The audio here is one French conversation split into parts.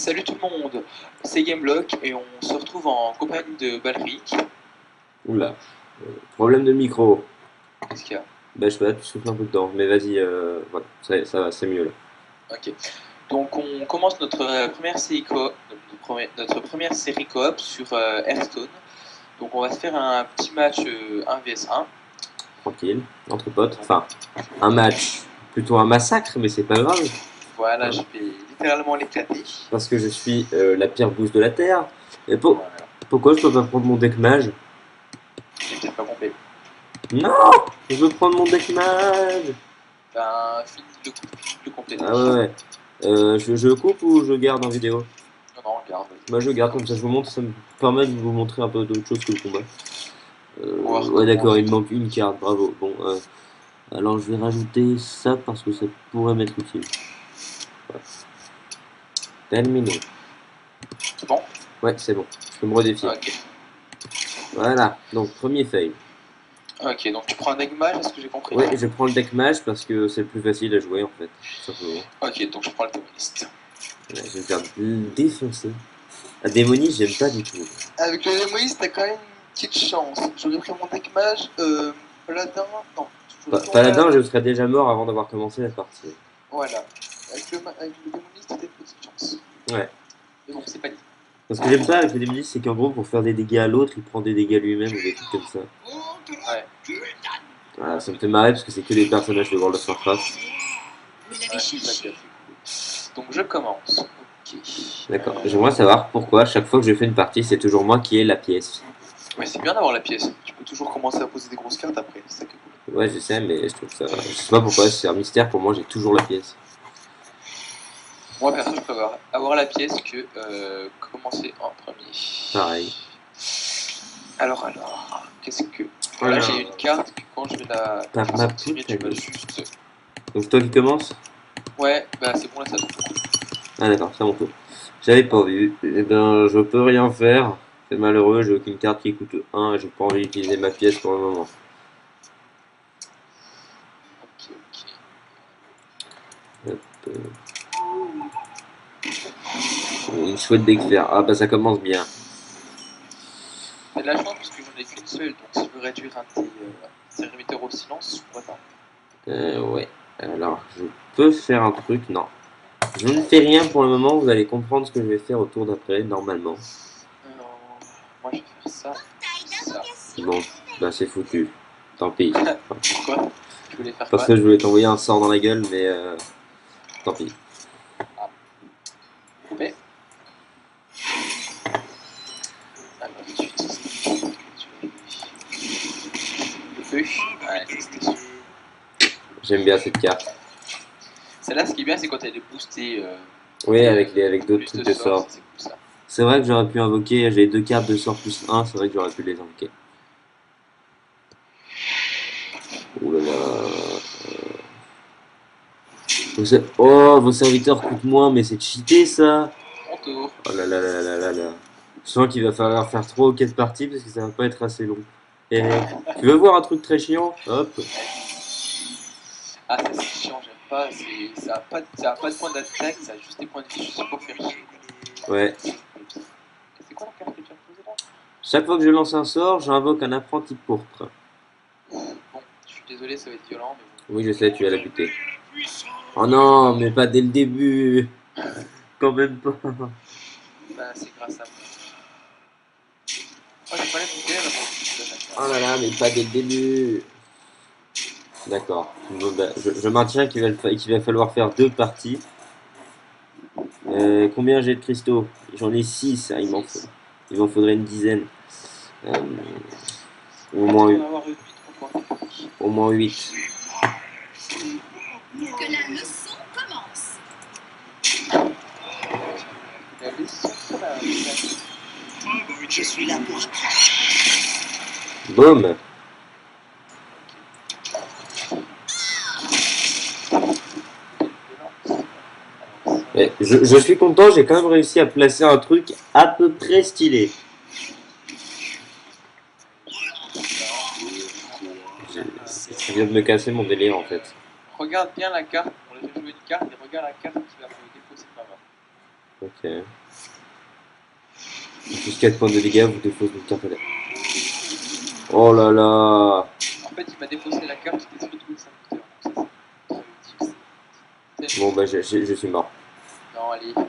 Salut tout le monde, c'est Gameblock et on se retrouve en compagnie de Balric. Oula, problème de micro. Qu'est-ce qu'il y a? Bah, je sais pas, tu souffles un peu dedans, mais vas-y, voilà, ça va, c'est mieux là. Ok. Donc on commence notre première série coop, notre première série coop sur Hearthstone. Donc on va se faire un petit match 1 vs 1. Tranquille, entre potes. Enfin, un match, plutôt un massacre, mais c'est pas grave. Voilà, Hein, je vais littéralement l'éclater. parce que je suis la pire bouse de la Terre. Et Voilà, pourquoi je peux pas prendre mon deck mage? j'ai peut-être pas compris. Non, je veux prendre mon deck mage. Ben, finis de le compléter. Ah ouais, ouais. Je coupe ou je garde en vidéo? Non, non, regarde. Bah, je garde, comme ça je vous montre, ça me permet de vous montrer un peu d'autre chose que le combat. On va Ouais, d'accord, recommencer. il me manque une carte, bravo. Bon, alors je vais rajouter ça parce que ça pourrait m'être utile. Voilà. Terminé. C'est bon? Ouais, c'est bon. Je peux me redéfier. Ok. Voilà. Donc, premier fail. Ok, donc tu prends un Egg Mage, est-ce que j'ai compris? Ouais, je prends le deck mage parce que c'est le plus facile à jouer en fait. Tout simplement. Ok, donc je prends le démoniste. Ouais, je vais me faire défoncer. La démonie, j'aime pas du tout. Avec le démoniste, t'as quand même une petite chance. J'aurais pris mon deck mage, paladin, non. J'aurais pris mon Paladin, je paladin. serais déjà mort avant d'avoir commencé la partie. Voilà. Avec le démoniste, t'as une petite chance. Ouais. Mais bon, c'est pas dit. Ce que j'aime pas avec le démoniste, c'est qu'en gros, pour faire des dégâts à l'autre, il prend des dégâts lui-même ou des trucs comme ça. Ouais. Voilà, ça me fait marrer parce que c'est que des personnages de World of Warcraft. Ouais, c'est ça qui a fait cool. Donc je commence. Ok. D'accord. J'aimerais savoir pourquoi, chaque fois que je fais une partie, c'est toujours moi qui ai la pièce. Mais c'est bien d'avoir la pièce. Tu peux toujours commencer à poser des grosses cartes après. C'est ça qui est cool. Ouais, je sais, mais je trouve ça. Je sais pas pourquoi, c'est un mystère pour moi, j'ai toujours la pièce. Moi, perso, je préfère avoir la pièce que commencer en premier. Pareil. Alors. Qu'est-ce que. Voilà, Voilà. j'ai une carte que quand je vais la Par ma sortir, tu vas poutine. juste. Donc c'est toi qui commence? Ouais, bah c'est bon là, ça tombe. Ah d'accord, c'est à mon tour. J'avais pas vu. Eh ben, je peux rien faire. C'est malheureux, j'ai aucune carte qui coûte 1 et j'ai pas envie d'utiliser ma pièce pour le moment. Ok, ok. Hop, une chouette d'expert. Ah bah ça commence bien. T'as de la chance parce que j'en ai qu'une seule, donc si je veux réduire un de tes serviteurs au silence, je pourrais pas. Ouais. Alors, je peux faire un truc? Non. Je ne fais rien pour le moment, vous allez comprendre ce que je vais faire au tour d'après, normalement. Alors, moi je vais faire ça, ça. Bon, bah c'est foutu. Tant pis. Pourquoi? Tu voulais faire Parce quoi? que je voulais t'envoyer un sort dans la gueule, mais tant pis. Ah, coupé. Alors, tout de suite. Le feu. Ouais, c'était sûr. J'aime bien cette carte. Celle-là, ce qui est bien, c'est quand elle est boostée. Oui, Et, avec d'autres plus trucs de de sorts, sorts. c'est cool ça. C'est vrai que j'aurais pu invoquer, j'ai deux cartes de sort plus un, c'est vrai que j'aurais pu les invoquer. Ouh là là. Oh, vos serviteurs coûtent moins, mais c'est cheaté ça. Mon tour. Oh là là là là là là. Je sens qu'il va falloir faire 3 ou 4 parties parce que ça va pas être assez long. Eh, tu veux voir un truc très chiant? Hop. Ah, ça c'est chiant, j'aime pas. Ça a pas de point d'attaque, ça a juste des points de vie juste pour faire chier. Ouais. C'est quoi la carte que tu as posée là? Chaque fois que je lance un sort, j'invoque un apprenti pourpre. Bon, je suis désolé, ça va être violent, mais Oui, je sais, tu vas la buter. Oh non, mais pas dès le début. Quand même pas. bon. Bah, c'est grâce à moi. Oh, j'ai pas la bouteille là pour Oh là là, mais pas dès le début. D'accord. Bon, bah, je maintiens qu'il va falloir faire deux parties. Combien j'ai de cristaux? J'en ai 6. Il m'en faudrait une dizaine. Euh, au Ah, tu moins, dois en avoir 8 pour pouvoir faire. au moins 8. Que la leçon commence. La leçon commence. Je suis là pour Boum. Je suis content, j'ai quand même réussi à placer un truc à peu près stylé. Ça vient de me casser mon délire en fait. Regarde bien la carte. On a fait jouer une carte et regarde la carte qui va me défausser ma main. Ok. Plus 4 points de dégâts, vous défausse d'une carte à l'air. Oh là là. En fait, il m'a défaussé la carte, j'ai détruit tous les serviteurs. Donc ça, c'est utile. Bon bah je suis mort. Non, allez. On va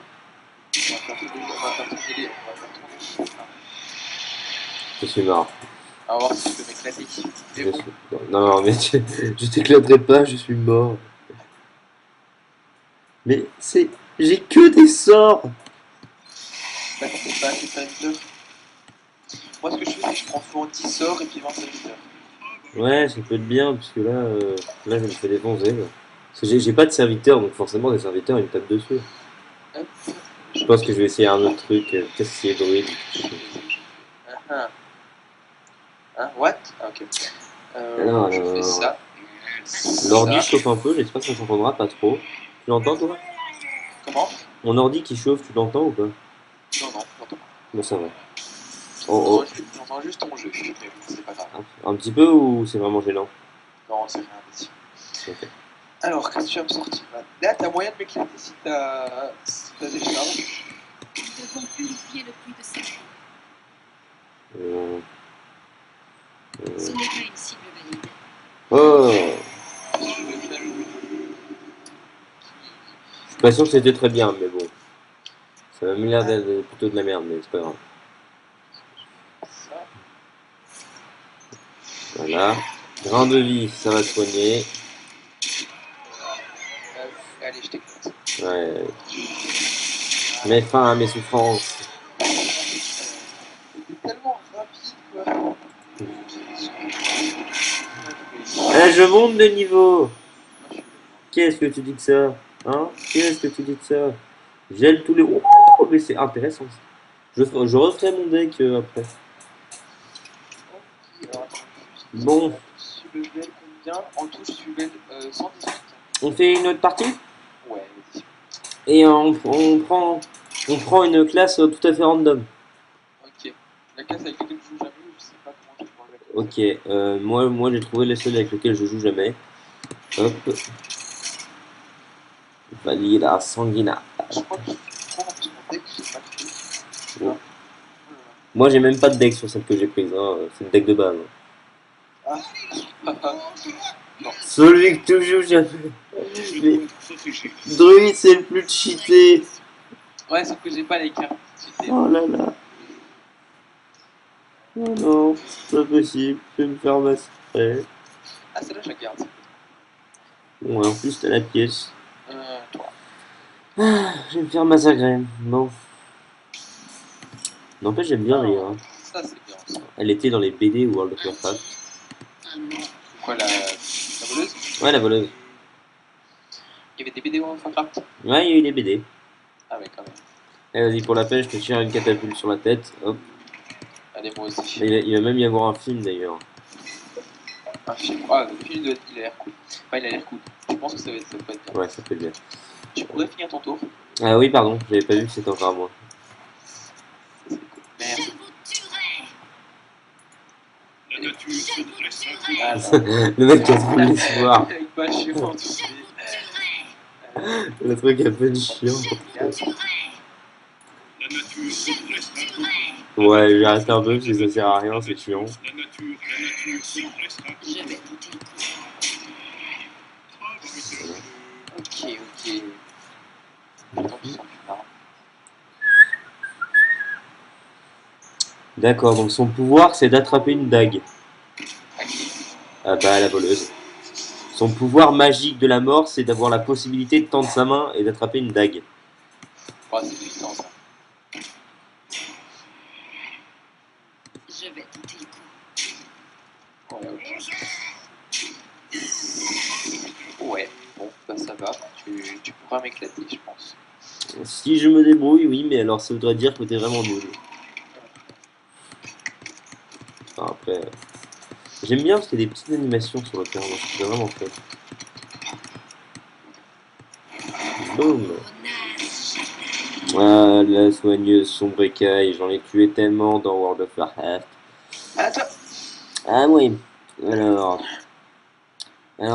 faire tourner, on va faire tourner les. On va faire tourner. Je suis mort. On va voir si je peux m'éclater. Mais Je bon, suis... Non, non, mais je t'éclaterai pas, je suis mort. Mais c'est... J'ai que des sorts. bah, c'est pas assez de serviteurs. Moi, ce que je fais, c'est que je prends souvent 10 sorts et puis 20 serviteurs. Ouais, ça peut être bien, parce que là je me fais défoncer. Là. Parce que j'ai pas de serviteur, donc forcément des serviteurs ils me tapent dessus. Hop. Je pense que je vais essayer un autre truc, peut-être essayer druide. Ah, hein, what? Ah, ok. Alors, Je fais ça. l'ordi Ça. chauffe un peu, j'espère que ça s'entendra pas trop. Tu l'entends toi? Comment? Mon ordi qui chauffe, tu l'entends ou pas? Non, non, j'entends pas. Bon, ça va. Oh, oh. J'entends juste ton jeu, mais bon, c'est pas grave. Un petit peu ou c'est vraiment gênant? Non, c'est rien, vas-y. Ok. Alors, qu'est-ce que tu vas me sortir là? Là, t'as moyen de m'éclater si t'as des charges. Nous devons purifier le puits de sang. Euh, Ce n'est pas une cible valide. Oh! Qu'est-ce que tu veux faire? Je suis pas sûr que c'était très bien, mais bon. Ça m'a mis l'air d'être plutôt de la merde, mais c'est pas grave. Ça. Voilà. Grain de vie, ça va soigner. Allez, je t'éclate. Ouais. Mets fin à mes souffrances. C'était tellement rapide, quoi. Eh, je monte de niveau! Moi, je suis Qu'est-ce que tu dis de ça? Hein? Qu'est-ce que tu dis de ça? Gèle tous les... Oh, mais c'est intéressant. Je referai mon deck après. ok. Alors, attends, juste. Bon, Je suis level combien? En tout, je suis level 118. on fait une autre partie? Ouais, vas-y. Et on prend une classe tout à fait random. Ok. La classe avec laquelle je joue jamais, je sais pas comment je vais pouvoir la Ok, moi j'ai trouvé le seul avec lequel je joue jamais. Hop. Vanilla Sanguina. Je crois que je prends en plus mon deck, j'ai pas de Bon. Moi j'ai même pas de deck sur celle que j'ai prise, hein. C'est le deck de base. Ah, Celui que tu joues jamais. Mais Druid c'est le plus cheaté. ouais, sauf que j'ai pas les cartes. C'était- Oh là là. Oh non, c'est pas possible. Je vais me faire massacrer. Ah, celle-là, je la garde. Bon, en plus t'as la pièce. Toi. Je vais me faire massacrer. Bon. N'empêche, j'aime bien lire. Hein. Ça, c'est bien. Ça. Elle était dans les BD World of Warcraft. Quoi, la voleuse? Ouais, la voleuse. Il y avait des BD en Warcraft? Ouais, il y a eu des BD. Ah, ouais, quand même. Allez, vas-y, pour la peine, je te tire une catapulte sur la tête. Hop. Allez, moi aussi. Il va même y avoir un film d'ailleurs. Un film. Ah, le film, il a l'air cool. Enfin, il a l'air cool. Je pense que ça peut être bien. Ouais, ça fait bien. Tu pourrais finir ton tour? Ah oui, pardon, j'avais pas vu que c'était encore à moi. Ça, c'est cool. Merde. Je vous tuerai. La nature se dressera Ah, Le mec qui a trop l'espoir. avec pas chiant, tu Je sais. vous tuerai. Le truc à peine chiant. Je vous tuerai. La nature se dressera Ouais, j'ai arrêté un peu parce que ça sert à rien, c'est chiant. La nature se dressera Je vais tenter le coup. Ok. Attends, je sens plus marrant. D'accord, donc son pouvoir c'est d'attraper une dague. Ah bah la voleuse. Son pouvoir magique de la mort c'est d'avoir la possibilité de tendre sa main et d'attraper une dague. Oh, c'est puissant, ça. Je vais tenter le coup. Ouais, ok. Ouais, bon, bah ça va. Tu pourras m'éclater, je pense. Si je me débrouille, oui, mais alors ça voudrait dire que t'es vraiment nul. Enfin, après, j'aime bien parce qu'il y a des petites animations sur le terrain, c'est vraiment fait. Boum. Ah, la soigneuse sombre écaille, j'en ai tué tellement dans World of Warcraft. Ah, toi! Ah oui, alors. Je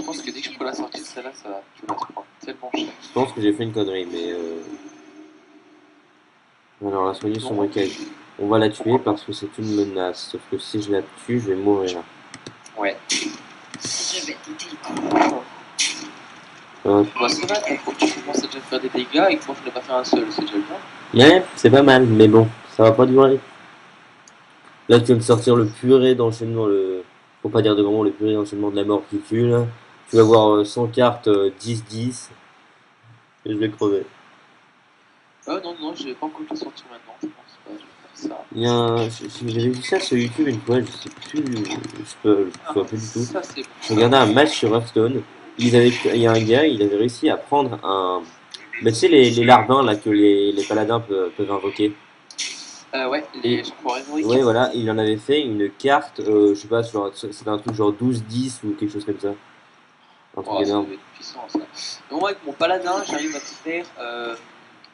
pense pense que dès que je peux la sortir, celle-là, ça va. Tu vas te prendre tellement cher. Je pense que j'ai fait une connerie, mais alors la soigner son recueil. On va la tuer parce que c'est une menace. Sauf que si je la tue, je vais mourir. Ouais. Je vais tenter le coup. Hop. Bah, ça va, tu commences à déjà faire des dégâts et que moi je n'ai pas fait un seul, c'est déjà bien. Ouais, c'est pas mal, mais bon, ça va pas durer. Là, tu vas me sortir le purée d'enchaînement, faut pas dire de gros mots, le purée d'enchaînement de la mort qui tue, là. Tu vas avoir 100 cartes 10-10, et je vais crever. Non, je vais pas encore le sortir maintenant, je pense pas, je vais faire ça. Il y a j'avais vu ça sur YouTube une fois, je sais plus, je me souviens plus du tout. Ça, c'est bon. Je regardais un match sur Hearthstone, il y a un gars, il avait réussi à prendre un... Bah, tu sais, les larbins, là, que les paladins peuvent invoquer. Ouais, les pouvoirs héroïques. Ouais, voilà, il en avait fait une carte, je sais pas, c'était un truc genre 12-10 ou quelque chose comme ça. Un truc Oh, ça énorme. doit être puissant ça. Mais moi, avec mon paladin, j'arrive à te faire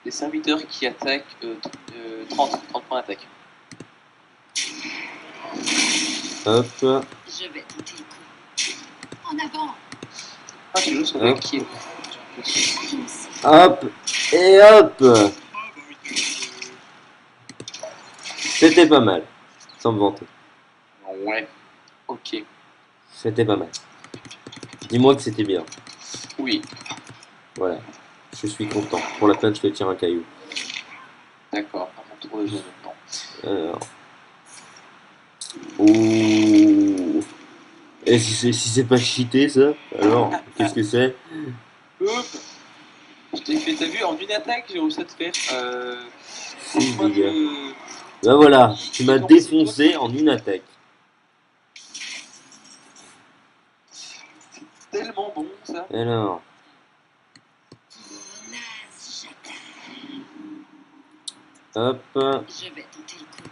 des serviteurs qui attaquent 30 points d'attaque. Hop, Je vais tenter le coup. En avant. Ah, tu joues sur Hop. le qui est. Prince. hop, et hop. C'était pas mal, sans me vanter. Ouais. Ok. C'était pas mal. Dis-moi que c'était bien. Oui. Voilà, je suis content. Pour la peine, je te tire un caillou. D'accord. À mon tour de jeu maintenant. Alors. Ouh. Et si c'est pas cheaté ça, alors qu'est-ce que c'est? Hop. Je t'ai fait, t'as vu, en une attaque, j'ai réussi à te faire 6 points dégâts. de. Bah voilà, tu m'as défoncé en une attaque. Tellement bon ça. Alors, Naze, hop. je vais tenter le coup.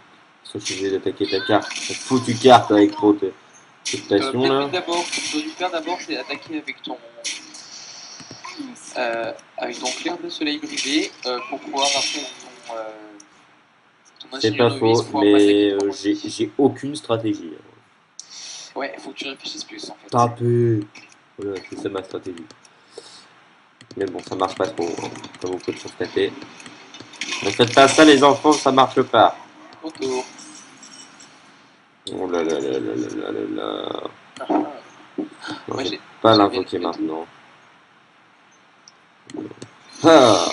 Je suis obligé d'attaquer ta carte. Ta foutue carte avec trop de prestation là. D'abord, ce que tu aurais dû faire d'abord, c'est attaquer avec ton clair de soleil brisé pour pouvoir après ton C'est pas ingénieur novice faux, pouvoir m'attaquer mais pour moi. j'ai aucune stratégie. Ouais, faut que tu réfléchisses plus en fait. Taper. Voilà, c'est ça ma stratégie. Mais bon, ça marche pas trop, hein, comme vous pouvez le constater. Ne faites pas ça les enfants, ça marche pas. Ton tour. Oh là là là là là là là. Ah, Non, Moi, je vais j'ai pas j'ai l'invoquer bien- maintenant. Ah.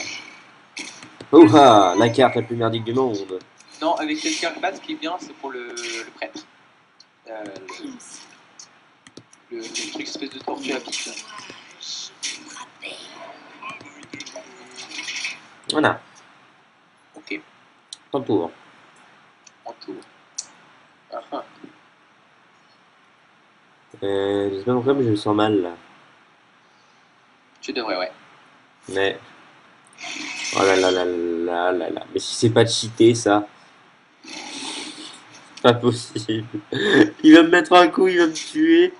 Ouha, la carte la plus merdique du monde. Non, avec cette carte là, ce qui est bien, c'est pour le prêtre. Prince. Le truc espèce de tortue à pique. Frappé. Voilà, Ok, ton tour. en tour. Ah, ah. Je sais pas pourquoi, mais je me sens mal là. Tu devrais, ouais. Mais. Oh là là là là là là. Mais si c'est pas cheaté ça. Pas possible. Il va me mettre un coup, il va me tuer.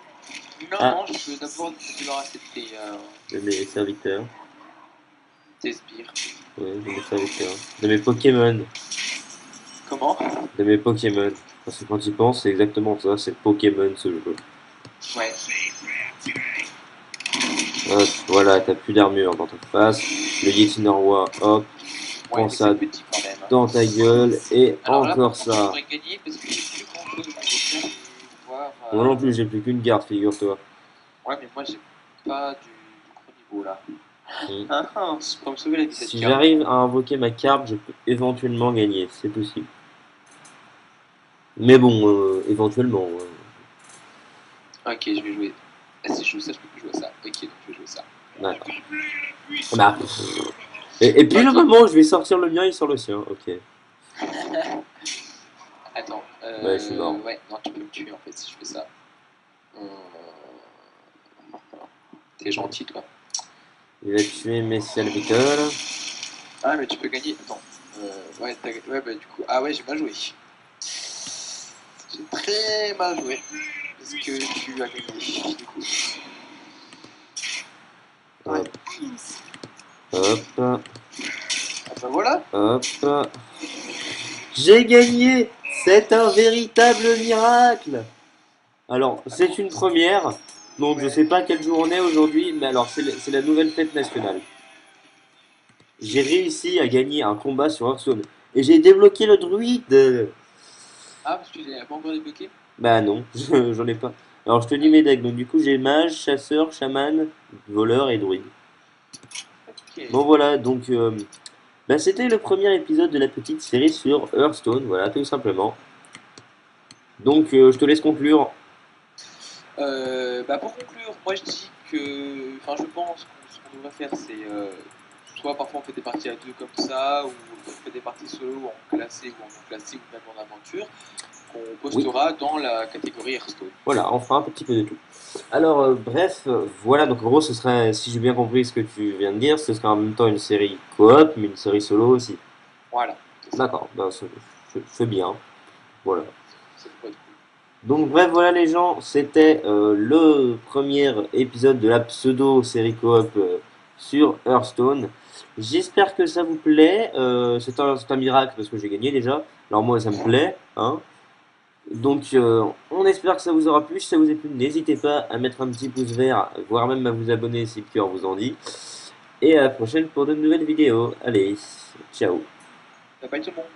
Non, Ah. non, je veux d'abord te débarrasser De mes serviteurs. tes sbires. Ouais, de mes serviteurs. De mes Pokémon. Comment? De mes Pokémon. Parce que quand il pense, c'est exactement ça. C'est Pokémon ce jeu. Ouais. Hop, voilà, t'as plus d'armure dans ta face. Le Yeti Norrois, hop, Ouais, prends mais ça c'est petit quand même. Hein. dans ta gueule. Et Alors là, encore par contre, ça. j'aurais gagné parce que j'ai plus grand chose pour pouvoir. Moi non plus, j'ai plus qu'une garde, figure-toi. Ouais, mais moi j'ai pas du gros niveau là. Mm. C'est pour me sauver la vie cette Si carte. j'arrive à invoquer ma carte, je peux éventuellement gagner, c'est possible. Mais bon, éventuellement. Ok, je vais jouer. Ah, si je joue ça, je peux plus jouer ça. Ok, donc je vais jouer ça. D'accord. Bah, et puis le moment où je vais sortir le mien, il sort le sien. Ok. Attends. Ouais, je suis mort. Ouais, non, tu peux me tuer en fait si je fais ça. T'es gentil toi. Il va tuer mes serviteurs. Ah, mais tu peux gagner. Attends. Ouais, ouais, bah du coup. Ah, ouais, j'ai mal joué. J'ai très mal joué. Parce que tu as gagné. Du coup. Ouais. Hop, Prince. hop, Ah, bah voilà. hop. J'ai gagné! C'est un véritable miracle! Alors, c'est une première. Donc je sais pas quel jour on est aujourd'hui, mais alors c'est la nouvelle fête nationale. J'ai réussi à gagner un combat sur Hearthstone. Et j'ai débloqué le druide. Ah, parce que tu l'as pas encore débloqué? Bah non, j'en ai pas. Alors je te dis mes decks, donc du coup j'ai mage, chasseur, chaman, voleur et druide. Ok. Bon voilà, donc bah, c'était le premier épisode de la petite série sur Hearthstone, voilà, tout simplement. Donc je te laisse conclure. Bah pour conclure, moi je dis que, enfin je pense que ce qu'on devrait faire c'est soit parfois on fait des parties à deux comme ça, ou on fait des parties solo en classé ou en non classé ou même en aventure, qu'on postera dans la catégorie Hearthstone. Voilà, on fera un petit peu de tout. Alors bref, voilà, donc en gros ce serait, si j'ai bien compris ce que tu viens de dire, ce serait en même temps une série coop, mais une série solo aussi. Voilà, c'est ça. D'accord, bah, c'est bien. Voilà. C'est pas cool. Donc bref, voilà les gens, c'était le premier épisode de la pseudo-série coop sur Hearthstone. J'espère que ça vous plaît. C'est un miracle parce que j'ai gagné déjà. Alors moi ça me plaît, hein. Donc on espère que ça vous aura plu. Si ça vous a plu, n'hésitez pas à mettre un petit pouce vert, voire même à vous abonner si le cœur vous en dit. Et à la prochaine pour de nouvelles vidéos. Allez, ciao. Bye bye tout le monde.